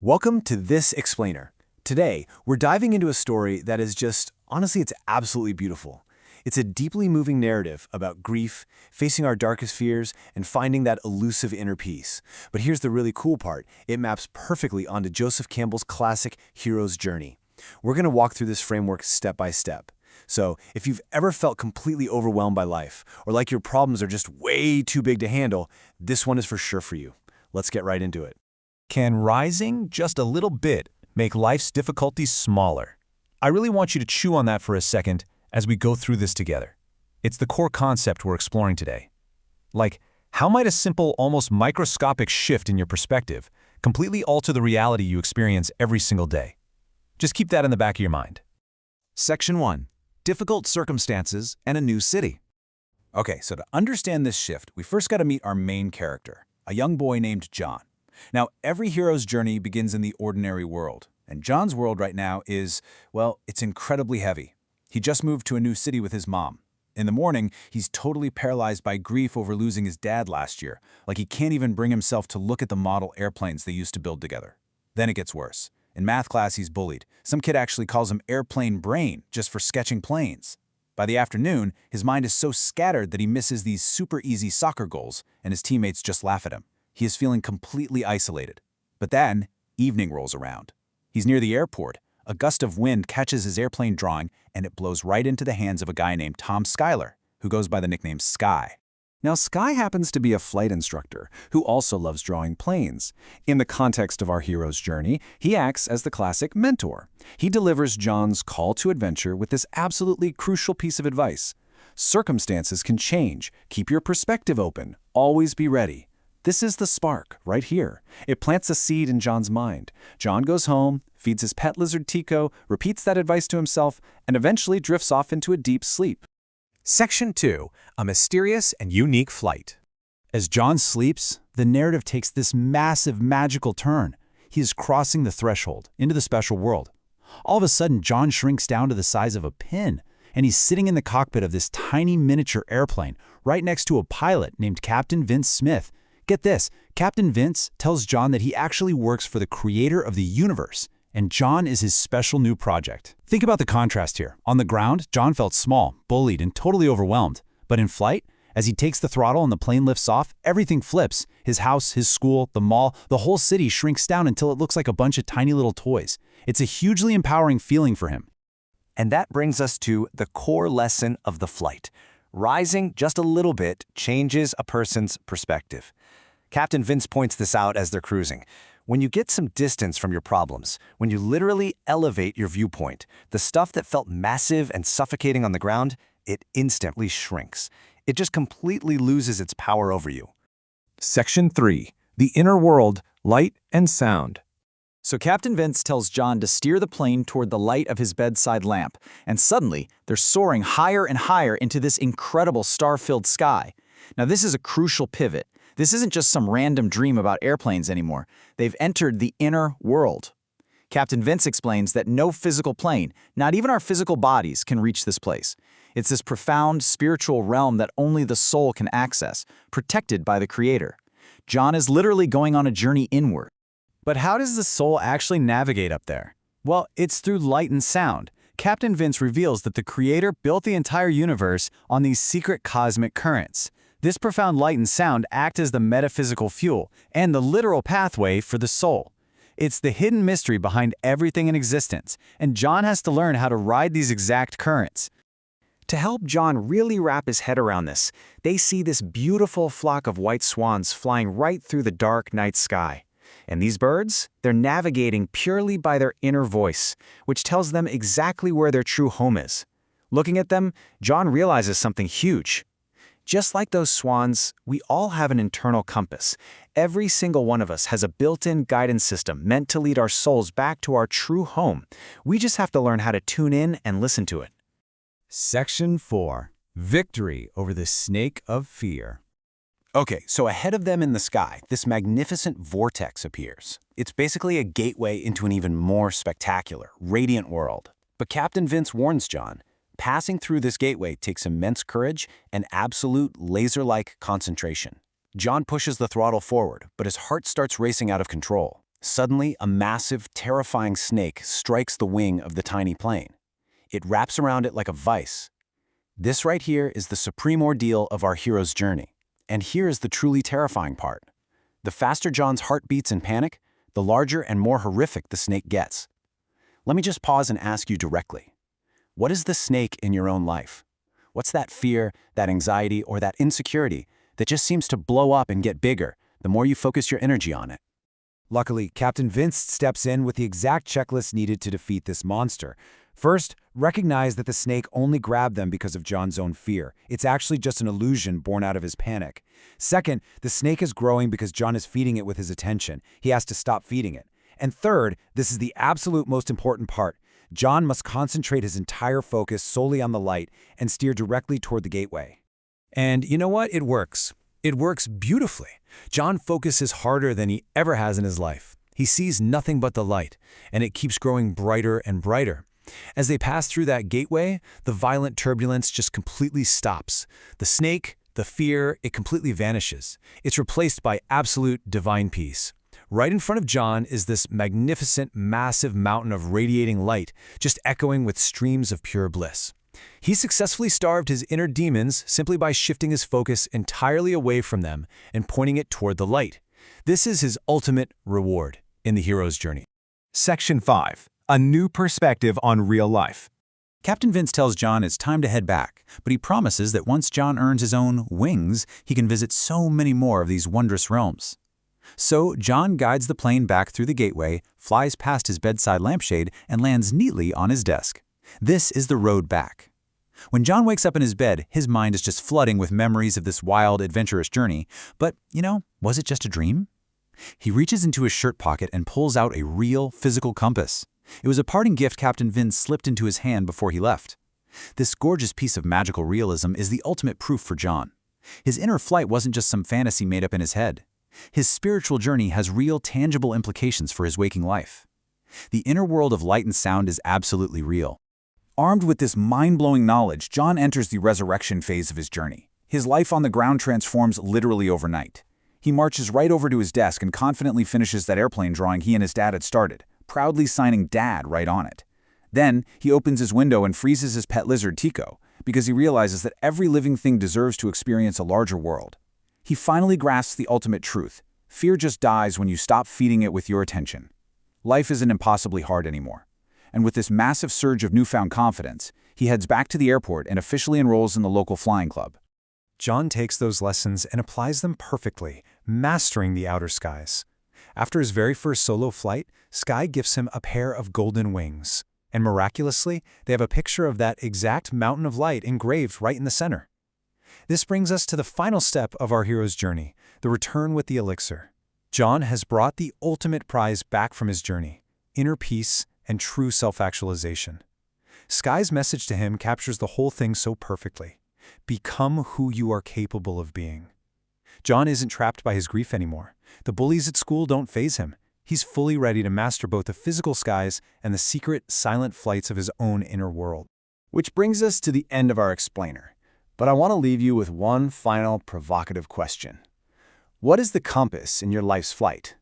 Welcome to This Explainer. Today, we're diving into a story that is just, honestly, it's absolutely beautiful. It's a deeply moving narrative about grief, facing our darkest fears, and finding that elusive inner peace. But here's the really cool part. It maps perfectly onto Joseph Campbell's classic hero's journey. We're going to walk through this framework step by step. So, if you've ever felt completely overwhelmed by life, or like your problems are just way too big to handle, this one is for sure for you. Let's get right into it. Can rising just a little bit make life's difficulties smaller? I really want you to chew on that for a second as we go through this together. It's the core concept we're exploring today. Like, how might a simple, almost microscopic shift in your perspective completely alter the reality you experience every single day? Just keep that in the back of your mind. Section 1. Difficult circumstances and a new city. Okay, so to understand this shift, we first got to meet our main character, a young boy named John. Now, every hero's journey begins in the ordinary world, and John's world right now is, well, it's incredibly heavy. He just moved to a new city with his mom. In the morning, he's totally paralyzed by grief over losing his dad last year, like he can't even bring himself to look at the model airplanes they used to build together. Then it gets worse. In math class, he's bullied. Some kid actually calls him airplane brain just for sketching planes. By the afternoon, his mind is so scattered that he misses these super easy soccer goals, and his teammates just laugh at him. He is feeling completely isolated. But then, evening rolls around. He's near the airport. A gust of wind catches his airplane drawing, and it blows right into the hands of a guy named Tom Schuyler, who goes by the nickname Sky. Now, Sky happens to be a flight instructor who also loves drawing planes. In the context of our hero's journey, he acts as the classic mentor. He delivers John's call to adventure with this absolutely crucial piece of advice. Circumstances can change. Keep your perspective open. Always be ready. This is the spark, right here. It plants a seed in John's mind. John goes home, feeds his pet lizard Tico, repeats that advice to himself, and eventually drifts off into a deep sleep. Section 2. A mysterious and unique flight. As John sleeps, the narrative takes this massive magical turn. He is crossing the threshold into the special world. All of a sudden, John shrinks down to the size of a pin, and he's sitting in the cockpit of this tiny miniature airplane right next to a pilot named Captain Vince Smith. Get this, Captain Vince tells John that he actually works for the creator of the universe, and John is his special new project. Think about the contrast here. On the ground, John felt small, bullied, and totally overwhelmed. But in flight, as he takes the throttle and the plane lifts off, everything flips. His house, his school, the mall, the whole city shrinks down until it looks like a bunch of tiny little toys. It's a hugely empowering feeling for him. And that brings us to the core lesson of the flight. Rising just a little bit changes a person's perspective. Captain Vince points this out as they're cruising. When you get some distance from your problems, when you literally elevate your viewpoint, the stuff that felt massive and suffocating on the ground, it instantly shrinks. It just completely loses its power over you. Section 3. The inner world, light and sound. So Captain Vince tells John to steer the plane toward the light of his bedside lamp, and suddenly they're soaring higher and higher into this incredible star-filled sky. Now this is a crucial pivot. This isn't just some random dream about airplanes anymore. They've entered the inner world. Captain Vince explains that no physical plane, not even our physical bodies, can reach this place. It's this profound spiritual realm that only the soul can access, protected by the Creator. John is literally going on a journey inward. But how does the soul actually navigate up there? Well, it's through light and sound. Captain Vince reveals that the Creator built the entire universe on these secret cosmic currents. This profound light and sound act as the metaphysical fuel and the literal pathway for the soul. It's the hidden mystery behind everything in existence, and John has to learn how to ride these exact currents. To help John really wrap his head around this, they see this beautiful flock of white swans flying right through the dark night sky. And these birds, they're navigating purely by their inner voice, which tells them exactly where their true home is. Looking at them, John realizes something huge. Just like those swans, we all have an internal compass. Every single one of us has a built-in guidance system meant to lead our souls back to our true home. We just have to learn how to tune in and listen to it. Section 4. Victory over the snake of fear. Okay, so ahead of them in the sky, this magnificent vortex appears. It's basically a gateway into an even more spectacular, radiant world. But Captain Vince warns John, passing through this gateway takes immense courage and absolute laser-like concentration. John pushes the throttle forward, but his heart starts racing out of control. Suddenly, a massive, terrifying snake strikes the wing of the tiny plane. It wraps around it like a vice. This right here is the supreme ordeal of our hero's journey. And here is the truly terrifying part. The faster John's heart beats in panic, the larger and more horrific the snake gets. Let me just pause and ask you directly. What is the snake in your own life? What's that fear, that anxiety, or that insecurity that just seems to blow up and get bigger the more you focus your energy on it? Luckily, Captain Vince steps in with the exact checklist needed to defeat this monster. First, recognize that the snake only grabbed them because of John's own fear. It's actually just an illusion born out of his panic. Second, the snake is growing because John is feeding it with his attention. He has to stop feeding it. And third, this is the absolute most important part. John must concentrate his entire focus solely on the light and steer directly toward the gateway. And you know what? It works. It works beautifully. John focuses harder than he ever has in his life. He sees nothing but the light, and it keeps growing brighter and brighter. As they pass through that gateway, the violent turbulence just completely stops. The snake, the fear, it completely vanishes. It's replaced by absolute divine peace. Right in front of John is this magnificent, massive mountain of radiating light, just echoing with streams of pure bliss. He successfully starved his inner demons simply by shifting his focus entirely away from them and pointing it toward the light. This is his ultimate reward in the hero's journey. Section 5. A new perspective on real life. Captain Vince tells John it's time to head back, but he promises that once John earns his own wings, he can visit so many more of these wondrous realms. So John guides the plane back through the gateway, flies past his bedside lampshade, and lands neatly on his desk. This is the road back. When John wakes up in his bed, his mind is just flooding with memories of this wild, adventurous journey. But, was it just a dream? He reaches into his shirt pocket and pulls out a real, physical compass. It was a parting gift Captain Vince slipped into his hand before he left. This gorgeous piece of magical realism is the ultimate proof for John. His inner flight wasn't just some fantasy made up in his head. His spiritual journey has real, tangible implications for his waking life. The inner world of light and sound is absolutely real. Armed with this mind-blowing knowledge, John enters the resurrection phase of his journey. His life on the ground transforms literally overnight. He marches right over to his desk and confidently finishes that airplane drawing he and his dad had started, proudly signing Dad right on it. Then, he opens his window and freezes his pet lizard, Tico, because he realizes that every living thing deserves to experience a larger world. He finally grasps the ultimate truth. Fear just dies when you stop feeding it with your attention. Life isn't impossibly hard anymore. And with this massive surge of newfound confidence, he heads back to the airport and officially enrolls in the local flying club. John takes those lessons and applies them perfectly, mastering the outer skies. After his very first solo flight, Sky gifts him a pair of golden wings. And miraculously, they have a picture of that exact mountain of light engraved right in the center. This brings us to the final step of our hero's journey, the return with the elixir. John has brought the ultimate prize back from his journey, inner peace and true self-actualization. Sky's message to him captures the whole thing so perfectly. Become who you are capable of being. John isn't trapped by his grief anymore. The bullies at school don't faze him. He's fully ready to master both the physical skies and the secret, silent flights of his own inner world. Which brings us to the end of our explainer. But I want to leave you with one final provocative question. What is the compass in your life's flight?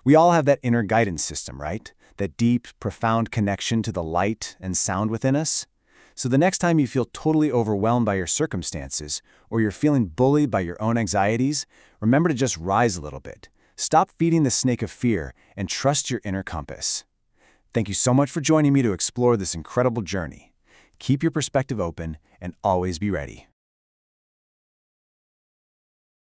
We all have that inner guidance system, right? That deep, profound connection to the light and sound within us. So the next time you feel totally overwhelmed by your circumstances, or you're feeling bullied by your own anxieties, remember to just rise a little bit. Stop feeding the snake of fear and trust your inner compass. Thank you so much for joining me to explore this incredible journey. Keep your perspective open and always be ready.